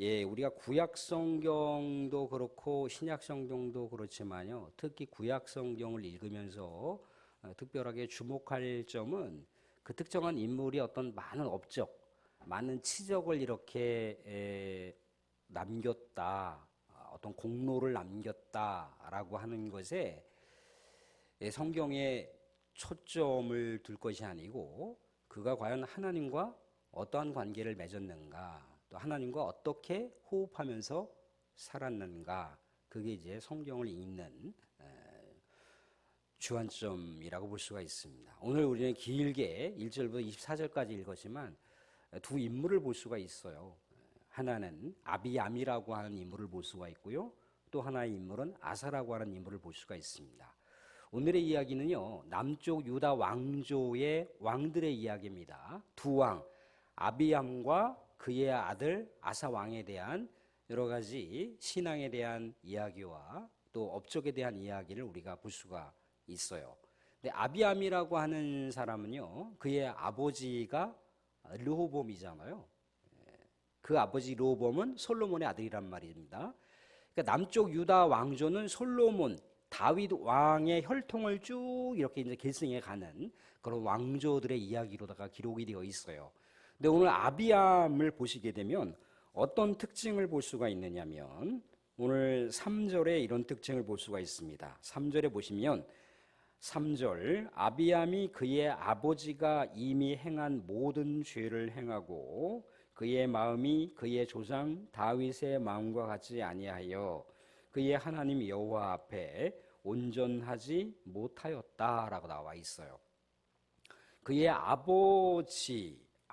예, 우리가 구약 성경도 그렇고 신약 성경도 그렇지만요. 특히 구약 성경을 읽으면서 특별하게 주목할 점은 그 특정한 인물이 어떤 많은 업적, 많은 치적을 이렇게 남겼다, 어떤 공로를 남겼다라고 하는 것에 성경에 초점을 둘 것이 아니고 그가 과연 하나님과 어떠한 관계를 맺었는가, 또 하나님과 어떻게 호흡하면서 살았는가, 그게 이제 성경을 읽는 주안점이라고 볼 수가 있습니다. 오늘 우리는 길게 1절부터 24절까지 읽었지만 두 인물을 볼 수가 있어요. 하나는 아비암이라고 하는 인물을 볼 수가 있고요. 또 하나의 인물은 아사라고 하는 인물을 볼 수가 있습니다. 오늘의 이야기는요, 남쪽 유다 왕조의 왕들의 이야기입니다. 두 왕, 아비암과 그의 아들 아사 왕에 대한 여러 가지 신앙에 대한 이야기와 또 업적에 대한 이야기를 우리가 볼 수가 있어요. 근데 아비암이라고 하는 사람은요, 그의 아버지가 르호봄이잖아요. 그 아버지 르호봄은 솔로몬의 아들이란 말입니다. 그러니까 남쪽 유다 왕조는 솔로몬, 다윗 왕의 혈통을 쭉 이렇게 이제 계승해 가는 그런 왕조들의 이야기로다가 기록이 되어 있어요. 근데 오늘 아비암을 보시게 되면 어떤 특징을 볼 수가 있느냐면 오늘 3절에 이런 특징을 볼 수가 있습니다. 3절에 보시면 3절 아비암이 그의 아버지가 이미 행한 모든 죄를 행하고 그의 마음이 그의 조상 다윗의 마음과 같지 아니하여 그의 하나님 여호와 앞에 온전하지 못하였다라고 나와 있어요. 그의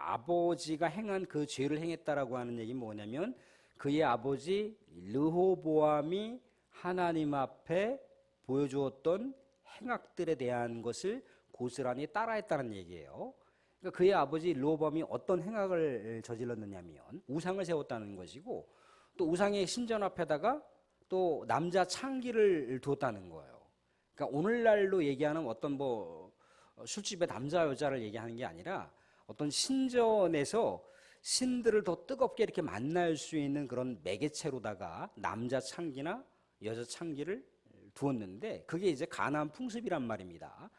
아버지가 행한 그 죄를 행했다라고 하는 얘기는 뭐냐면 그의 아버지 르호보암이 하나님 앞에 보여주었던 행악들에 대한 것을 고스란히 따라했다는 얘기예요. 그러니까 그의 아버지 르호보암이 어떤 행악을 저질렀느냐면 우상을 세웠다는 것이고 또 우상의 신전 앞에다가 또 남자 창기를 두었다는 거예요. 그러니까 오늘날로 얘기하는 어떤 뭐 술집에 남자 여자를 얘기하는 게 아니라 어떤 신전에서 신들을 더 뜨겁게 이렇게 만날 수 있는 그런 매개체로다가 남자 창기나 여자 창기를 두었는데 그게 이제 가나안 풍습이란 말입니다.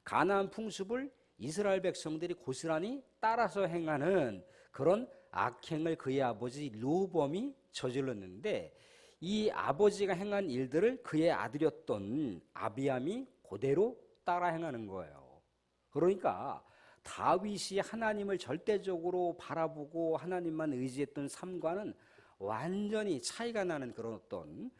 가나안 풍습을 이스라엘 백성들이 고스란히 따라서 행하는 그런 악행을 그의 아버지 르호보암이 저질렀는데 이 아버지가 행한 일들을 그의 아들이었던 아비암이 그대로 따라 행하는 거예요. 그러니까 다윗이 하나님을 절대적으로 바라보고 하나님만 의지했던 삶과는 완전히 차이가 나는 그런 어떤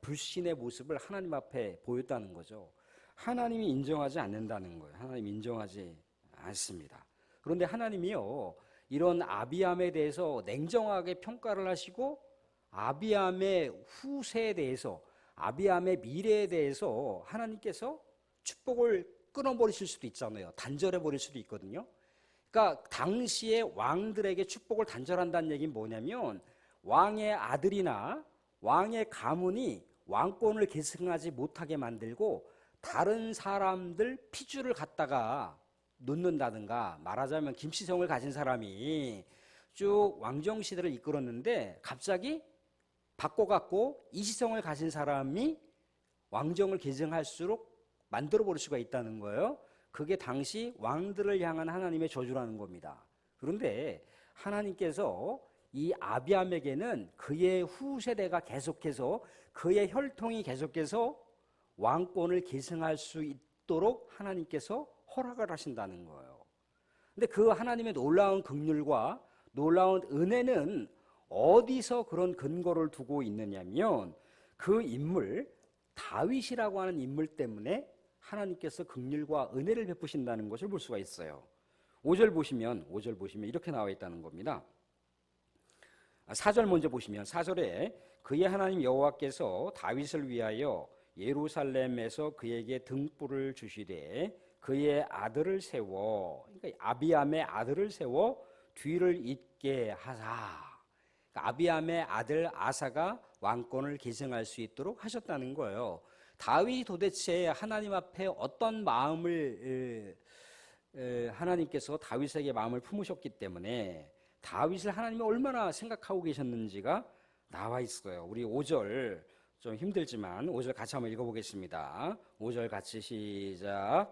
불신의 모습을 하나님 앞에 보였다는 거죠. 하나님이 인정하지 않는다는 거예요. 하나님 인정하지 않습니다. 그런데 하나님이요, 이런 아비암에 대해서 냉정하게 평가를 하시고 아비암의 후세에 대해서, 아비암의 미래에 대해서 하나님께서 축복을 끊어버리실 수도 있잖아요. 단절해버릴 수도 있거든요. 그러니까 당시에 왕들에게 축복을 단절한다는 얘기는 뭐냐면 왕의 아들이나 왕의 가문이 왕권을 계승하지 못하게 만들고 다른 사람들 피줄을 갖다가 놓는다든가, 말하자면 김시성을 가진 사람이 쭉 왕정시대를 이끌었는데 갑자기 바꿔갖고 이시성을 가진 사람이 왕정을 계승할수록 만들어버릴 수가 있다는 거예요. 그게 당시 왕들을 향한 하나님의 저주라는 겁니다. 그런데 하나님께서 이 아비암에게는 그의 후세대가 계속해서 그의 혈통이 계속해서 왕권을 계승할 수 있도록 하나님께서 허락을 하신다는 거예요. 근데 그 하나님의 놀라운 긍휼과 놀라운 은혜는 어디서 그런 근거를 두고 있느냐면 그 인물 다윗이라고 하는 인물 때문에 하나님께서 긍휼과 은혜를 베푸신다는 것을 볼 수가 있어요. 5절 보시면 이렇게 나와 있다는 겁니다. 4절 먼저 보시면 4절에 그의 하나님 여호와께서 다윗을 위하여 예루살렘에서 그에게 등불을 주시되 그의 아들을 세워, 그러니까 아비암의 아들을 세워 뒤를 잇게 하사. 그러니까 아비암의 아들 아사가 왕권을 계승할 수 있도록 하셨다는 거예요. 다윗이 도대체 하나님 앞에 어떤 마음을 하나님께서 다윗에게 마음을 품으셨기 때문에 다윗을 하나님이 얼마나 생각하고 계셨는지가 나와 있어요. 우리 5절 좀 힘들지만 5절 같이 한번 읽어보겠습니다. 5절 같이 시작.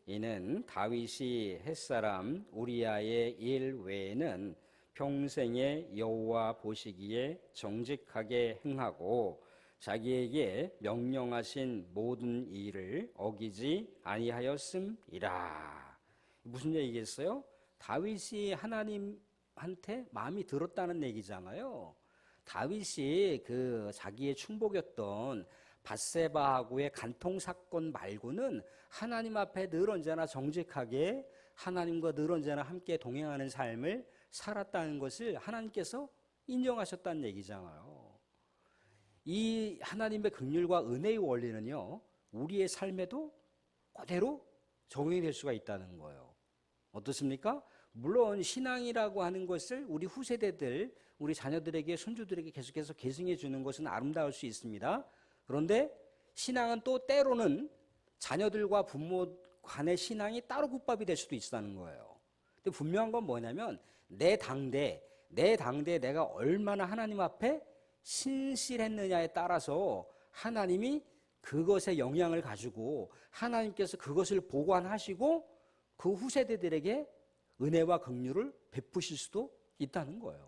이는 다윗이 햇사람 우리아의 일 외에는 평생에 여호와 보시기에 정직하게 행하고 자기에게 명령하신 모든 일을 어기지 아니하였음이라. 무슨 얘기겠어요? 다윗이 하나님한테 마음이 들었다는 얘기잖아요. 다윗이 그 자기의 충복이었던 밧세바하고의 간통 사건 말고는 하나님 앞에 늘 언제나 정직하게 하나님과 늘 언제나 함께 동행하는 삶을 살았다는 것을 하나님께서 인정하셨다는 얘기잖아요. 이 하나님의 긍휼과 은혜의 원리는요, 우리의 삶에도 그대로 적용이 될 수가 있다는 거예요. 어떻습니까? 물론 신앙이라고 하는 것을 우리 후세대들, 우리 자녀들에게, 손주들에게 계속해서 계승해 주는 것은 아름다울 수 있습니다. 그런데 신앙은 또 때로는 자녀들과 부모 간의 신앙이 따로 국밥이 될 수도 있다는 거예요. 근데 분명한 건 뭐냐면 내 당대 내가 얼마나 하나님 앞에 신실했느냐에 따라서 하나님이 그것에 영향을 가지고 하나님께서 그것을 보관하시고 그 후세대들에게 은혜와 긍휼을 베푸실 수도 있다는 거예요.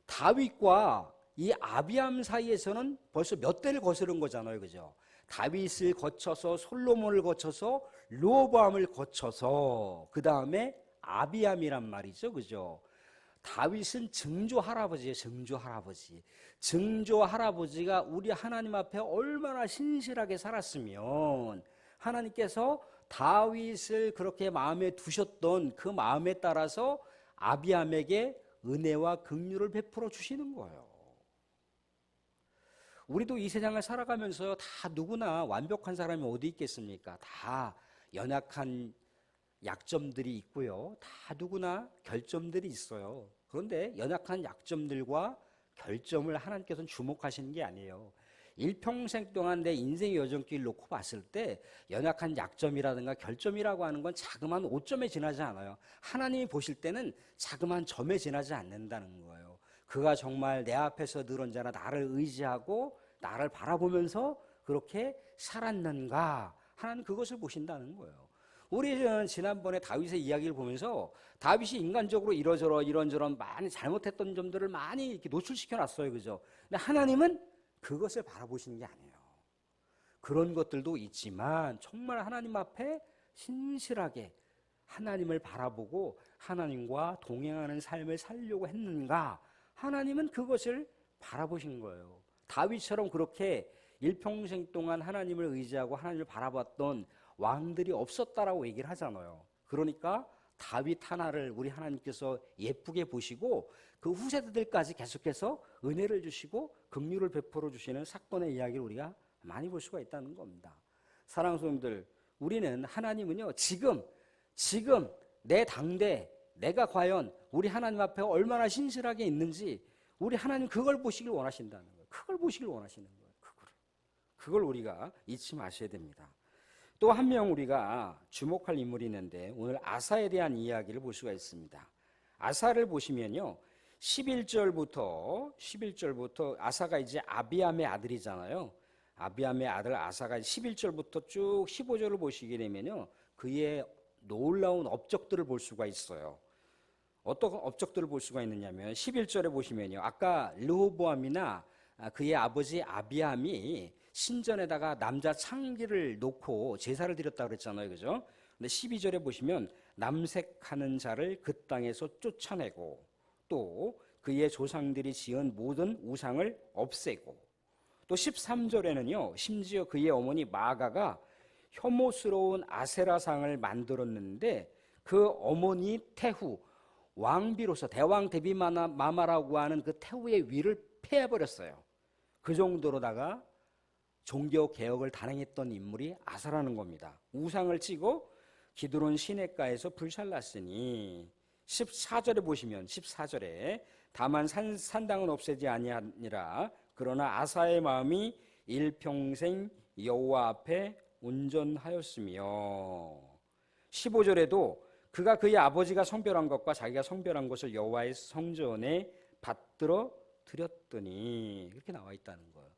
다윗과 이 아비암 사이에서는 벌써 몇 대를 거스른 거잖아요. 그죠? 다윗을 거쳐서 솔로몬을 거쳐서 르호보암을 거쳐서 그 다음에 아비암이란 말이죠. 그죠? 다윗은 증조 할아버지예요. 증조 할아버지. 증조 할아버지가 우리 하나님 앞에 얼마나 신실하게 살았으면 하나님께서 다윗을 그렇게 마음에 두셨던 그 마음에 따라서 아비암에게 은혜와 긍휼을 베풀어 주시는 거예요. 우리도 이 세상을 살아가면서 다 누구나 완벽한 사람이 어디 있겠습니까? 다 연약한 약점들이 있고요. 다 누구나 결점들이 있어요. 그런데 연약한 약점들과 결점을 하나님께서는 주목하시는 게 아니에요. 일평생 동안 내 인생의 여정길 놓고 봤을 때 연약한 약점이라든가 결점이라고 하는 건 자그마한 오점에 지나지 않아요. 하나님이 보실 때는 자그마한 점에 지나지 않는다는 거예요. 그가 정말 내 앞에서 늘 언제나 나를 의지하고 나를 바라보면서 그렇게 살았는가, 하나님 그것을 보신다는 거예요. 우리는 지난번에 다윗의 이야기를 보면서 다윗이 인간적으로 이런저런 많이 잘못했던 점들을 많이 이렇게 노출시켜 놨어요. 그죠? 근데 하나님은 그것을 바라보시는 게 아니에요. 그런 것들도 있지만 정말 하나님 앞에 신실하게 하나님을 바라보고 하나님과 동행하는 삶을 살려고 했는가, 하나님은 그것을 바라보신 거예요. 다윗처럼 그렇게 일평생 동안 하나님을 의지하고 하나님을 바라봤던 왕들이 없었다라고 얘기를 하잖아요. 그러니까 다윗 하나를 우리 하나님께서 예쁘게 보시고 그 후세대들까지 계속해서 은혜를 주시고 긍휼을 베풀어 주시는 사건의 이야기를 우리가 많이 볼 수가 있다는 겁니다. 사랑하는 성도들, 우리는 하나님은요, 지금 내 당대 내가 과연 우리 하나님 앞에 얼마나 신실하게 있는지 우리 하나님 그걸 보시길 원하신다는 거예요. 그걸 보시길 원하시는 거예요. 그걸 우리가 잊지 마셔야 됩니다. 또 한 명 우리가 주목할 인물이 있는데 오늘 아사에 대한 이야기를 볼 수가 있습니다. 아사를 보시면요, 11절부터 아사가 이제 아비암의 아들이잖아요. 아비암의 아들 아사가 11절부터 쭉 15절을 보시게 되면요, 그의 놀라운 업적들을 볼 수가 있어요. 어떤 업적들을 볼 수가 있느냐면 11절에 보시면요, 아까 르호보암이나 그의 아버지 아비암이 신전에다가 남자 창기를 놓고 제사를 드렸다고 그랬잖아요. 그죠? 근데 12절에 보시면 남색하는 자를 그 땅에서 쫓아내고 또 그의 조상들이 지은 모든 우상을 없애고, 또 13절에는요, 심지어 그의 어머니 마가가 혐오스러운 아세라상을 만들었는데 그 어머니 태후, 왕비로서 대왕 데비마마라고 하는 그 태후의 위를 패해버렸어요. 그 정도로다가 종교 개혁을 단행했던 인물이 아사라는 겁니다. 우상을 찌고 기드론 시냇가에서 불살랐으니, 14절에 보시면 14절에 다만 산당은 없애지 아니하니라. 그러나 아사의 마음이 일평생 여호와 앞에 온전하였으며, 15절에도 그가 그의 아버지가 성별한 것과 자기가 성별한 것을 여호와의 성전에 받들어 드렸더니 그렇게 나와 있다는 거예요.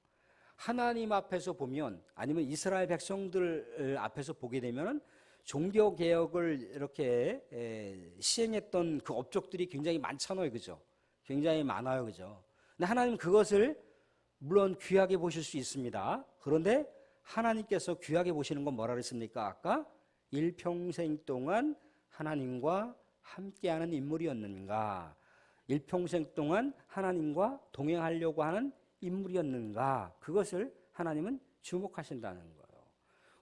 하나님 앞에서 보면 아니면 이스라엘 백성들 앞에서 보게 되면 종교 개혁을 이렇게 시행했던 그 업적들이 굉장히 많잖아요, 그죠? 굉장히 많아요, 그죠? 근데 하나님 그것을 물론 귀하게 보실 수 있습니다. 그런데 하나님께서 귀하게 보시는 건 뭐라 그랬습니까? 아까 일평생 동안 하나님과 함께하는 인물이었는가? 일평생 동안 하나님과 동행하려고 하는 인물이었는가? 그것을 하나님은 주목하신다는 거예요.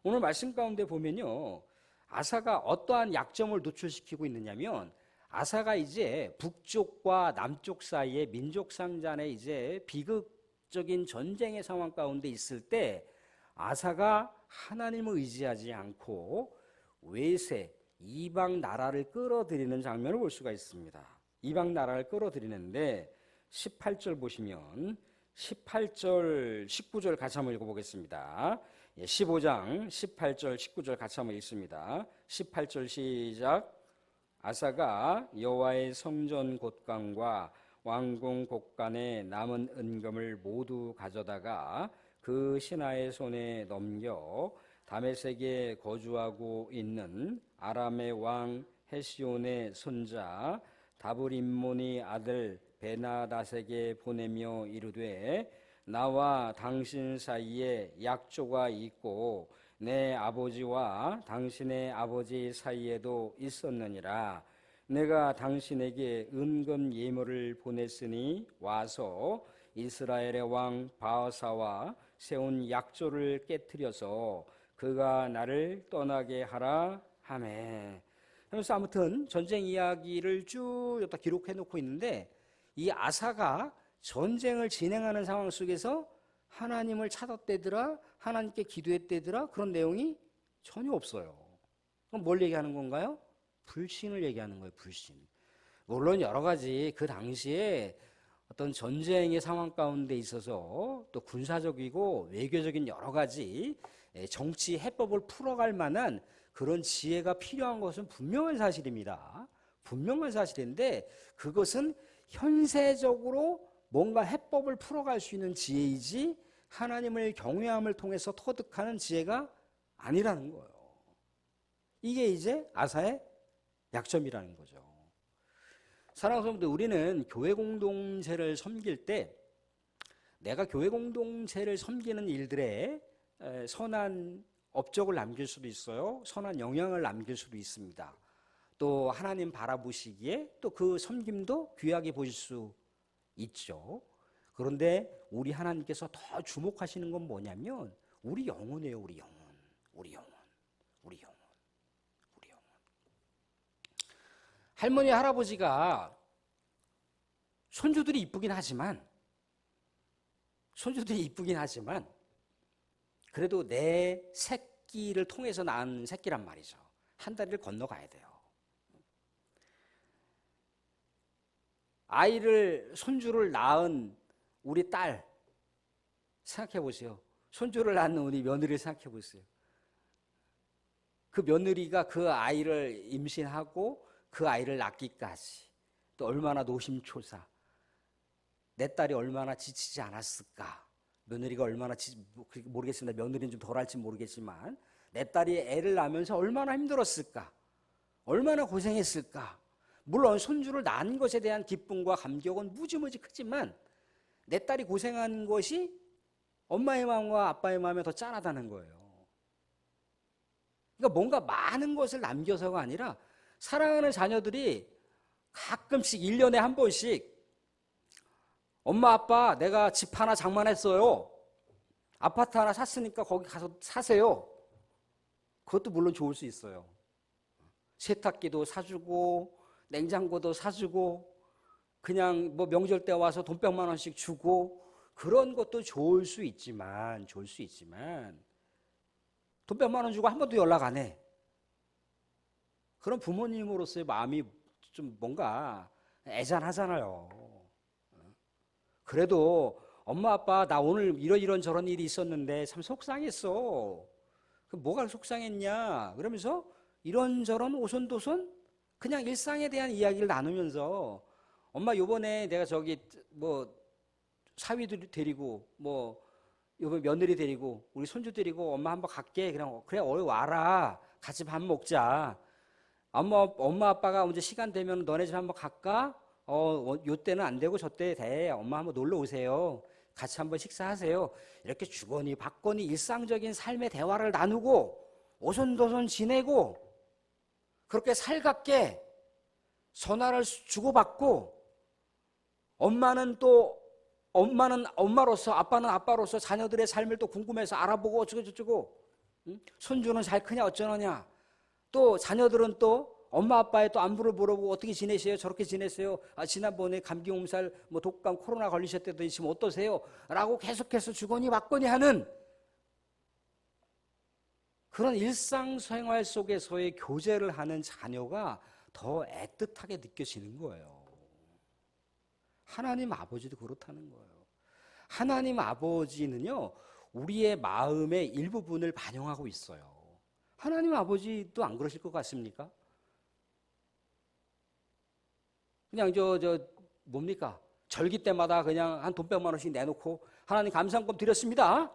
오늘 말씀 가운데 보면요, 아사가 어떠한 약점을 노출시키고 있느냐면 아사가 이제 북쪽과 남쪽 사이에 민족 상잔의 이제 비극적인 전쟁의 상황 가운데 있을 때 아사가 하나님을 의지하지 않고 외세 이방 나라를 끌어들이는 장면을 볼 수가 있습니다. 이방 나라를 끌어들이는데 18절 보시면 18절 19절 같이 한번 읽어보겠습니다. 15장 18절 19절 같이 한번 읽습니다. 18절 시작. 아사가 여호와의 성전 곳간과 왕궁 곳간에 남은 은금을 모두 가져다가 그 신하의 손에 넘겨 다메섹에 거주하고 있는 아람의 왕 헤시온의 손자 다브림몬의 아들 베나다색에 보내며 이르되 나와 당신 사이에 약조가 있고 내 아버지와 당신의 아버지 사이에도 있었느니라. 내가 당신에게 은금 예물을 보냈으니 와서 이스라엘의 왕 바하사와 세운 약조를 깨뜨려서 그가 나를 떠나게 하라 하매. 그래서 아무튼 전쟁 이야기를 쭉 여기다 기록해 놓고 있는데 이 아사가 전쟁을 진행하는 상황 속에서 하나님을 찾았대더라, 하나님께 기도했대더라, 그런 내용이 전혀 없어요. 그럼 뭘 얘기하는 건가요? 불신을 얘기하는 거예요. 불신. 물론 여러 가지 그 당시에 어떤 전쟁의 상황 가운데 있어서 또 군사적이고 외교적인 여러 가지 정치 해법을 풀어갈 만한 그런 지혜가 필요한 것은 분명한 사실입니다. 분명한 사실인데 그것은 현세적으로 뭔가 해법을 풀어갈 수 있는 지혜이지 하나님을 경외함을 통해서 터득하는 지혜가 아니라는 거예요. 이게 이제 아사의 약점이라는 거죠. 사랑하는 성도들, 우리는 교회 공동체를 섬길 때 내가 교회 공동체를 섬기는 일들에 선한 업적을 남길 수도 있어요. 선한 영향을 남길 수도 있습니다. 또 하나님 바라보시기에 또 그 섬김도 귀하게 보실 수 있죠. 그런데 우리 하나님께서 더 주목하시는 건 뭐냐면 우리 영혼이에요. 우리 영혼. 우리 영혼. 우리 영혼. 우리 영혼. 할머니 할아버지가 손주들이 이쁘긴 하지만 그래도 내 새끼를 통해서 낳은 새끼란 말이죠. 한 다리를 건너가야 돼요. 손주를 낳은 우리 딸 생각해 보세요. 손주를 낳는 우리 며느리를 생각해 보세요. 그 며느리가 그 아이를 임신하고 그 아이를 낳기까지 또 얼마나 노심초사, 내 딸이 얼마나 지치지 않았을까. 며느리가 얼마나 모르겠습니다. 며느리는 좀 덜할지 모르겠지만 내 딸이 애를 낳으면서 얼마나 힘들었을까, 얼마나 고생했을까. 물론 손주를 낳은 것에 대한 기쁨과 감격은 무지무지 크지만 내 딸이 고생한 것이 엄마의 마음과 아빠의 마음에 더 짠하다는 거예요. 그러니까 뭔가 많은 것을 남겨서가 아니라 사랑하는 자녀들이 가끔씩 1년에 한 번씩 엄마 아빠 내가 집 하나 장만했어요. 아파트 하나 샀으니까 거기 가서 사세요. 그것도 물론 좋을 수 있어요. 세탁기도 사주고 냉장고도 사주고 그냥 뭐 명절 때 와서 돈 100만 원씩 주고 그런 것도 좋을 수 있지만 돈 100만 원 주고 한 번도 연락 안 해. 그런 부모님으로서의 마음이 좀 뭔가 애잔하잖아요. 그래도 엄마 아빠 나 오늘 이런 저런 일이 있었는데 참 속상했어. 뭐가 속상했냐 그러면서 이런저런 오손도손 그냥 일상에 대한 이야기를 나누면서 엄마 요번에 내가 저기 뭐 사위 데리고 뭐 이번 며느리 데리고 우리 손주 데리고 엄마 한번 갈게. 그냥 그래 어이 와라. 같이 밥 먹자. 엄마 아빠가 언제 시간 되면 너네 집 한번 갈까? 요 때는 안 되고 저 때 돼. 엄마 한번 놀러 오세요. 같이 한번 식사하세요. 이렇게 주거니 받거니 일상적인 삶의 대화를 나누고 오손도손 지내고 그렇게 살갑게 전화를 주고받고 엄마는 엄마로서 아빠는 아빠로서 자녀들의 삶을 또 궁금해서 알아보고 어쩌고저쩌고 손주는 잘 크냐 어쩌느냐 또 자녀들은 또 엄마 아빠의 또 안부를 물어보고 어떻게 지내세요? 저렇게 지내세요? 지난번에 감기 몸살 뭐 독감 코로나 걸리셨다더니 지금 어떠세요? 라고 계속해서 주거니 받거니 하는 그런 일상생활 속에서의 교제를 하는 자녀가 더 애틋하게 느껴지는 거예요. 하나님 아버지도 그렇다는 거예요. 하나님 아버지는요, 우리의 마음의 일부분을 반영하고 있어요. 하나님 아버지도 안 그러실 것 같습니까? 그냥 뭡니까? 절기 때마다 그냥 한 돈 100만 원씩 내놓고 하나님 감사함금 드렸습니다.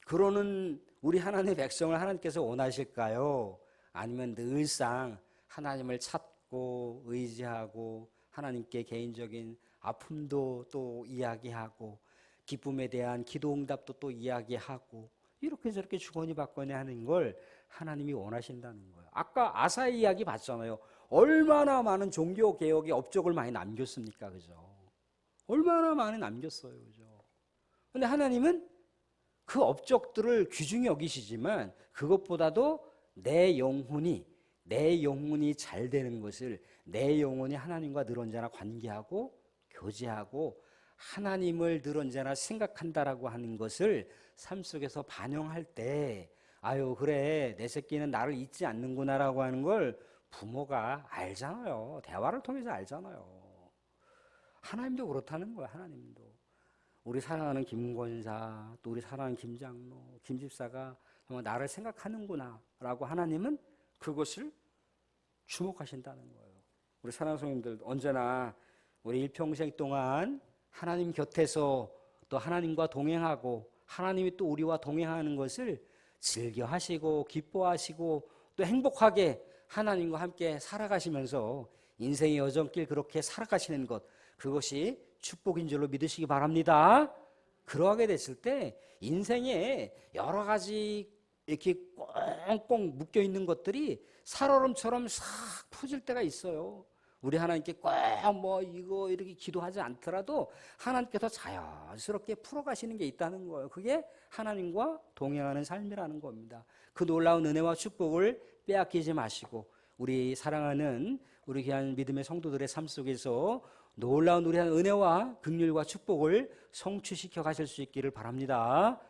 그러는 우리 하나님의 백성을 하나님께서 원하실까요? 아니면 늘상 하나님을 찾고 의지하고 하나님께 개인적인 아픔도 또 이야기하고 기쁨에 대한 기도 응답도 또 이야기하고 이렇게 저렇게 주거니 받거니 하는 걸 하나님이 원하신다는 거예요. 아까 아사의 이야기 봤잖아요. 얼마나 많은 종교 개혁의 업적을 많이 남겼습니까? 그죠? 얼마나 많이 남겼어요. 그죠? 근데 하나님은 그 업적들을 귀중히 여기시지만 그것보다도 내 영혼이 잘 되는 것을 내 영혼이 하나님과 늘 언제나 관계하고 교제하고 하나님을 늘 언제나 생각한다라고 하는 것을 삶 속에서 반영할 때 아유 그래 내 새끼는 나를 잊지 않는구나라고 하는 걸 부모가 알잖아요. 대화를 통해서 알잖아요. 하나님도 그렇다는 거예요. 하나님도. 우리 사랑하는 김권사 또 우리 사랑하는 김장로 김집사가 정말 나를 생각하는구나 라고 하나님은 그것을 주목하신다는 거예요. 우리 사랑하는 성도님들 언제나 우리 일평생 동안 하나님 곁에서 또 하나님과 동행하고 하나님이 또 우리와 동행하는 것을 즐겨하시고 기뻐하시고 또 행복하게 하나님과 함께 살아가시면서 인생의 여정길 그렇게 살아가시는 것 그것이 축복인 줄로 믿으시기 바랍니다. 그러하게 됐을 때 인생에 여러 가지 이렇게 꽁꽁 묶여있는 것들이 살얼음처럼 싹 풀어질 때가 있어요. 우리 하나님께 꼭 뭐 이거 이렇게 기도하지 않더라도 하나님께서 자연스럽게 풀어가시는 게 있다는 거예요. 그게 하나님과 동행하는 삶이라는 겁니다. 그 놀라운 은혜와 축복을 빼앗기지 마시고 우리 사랑하는 우리 귀한 믿음의 성도들의 삶 속에서 놀라운 우리 은혜와 긍휼과 축복을 성취시켜 가실 수 있기를 바랍니다.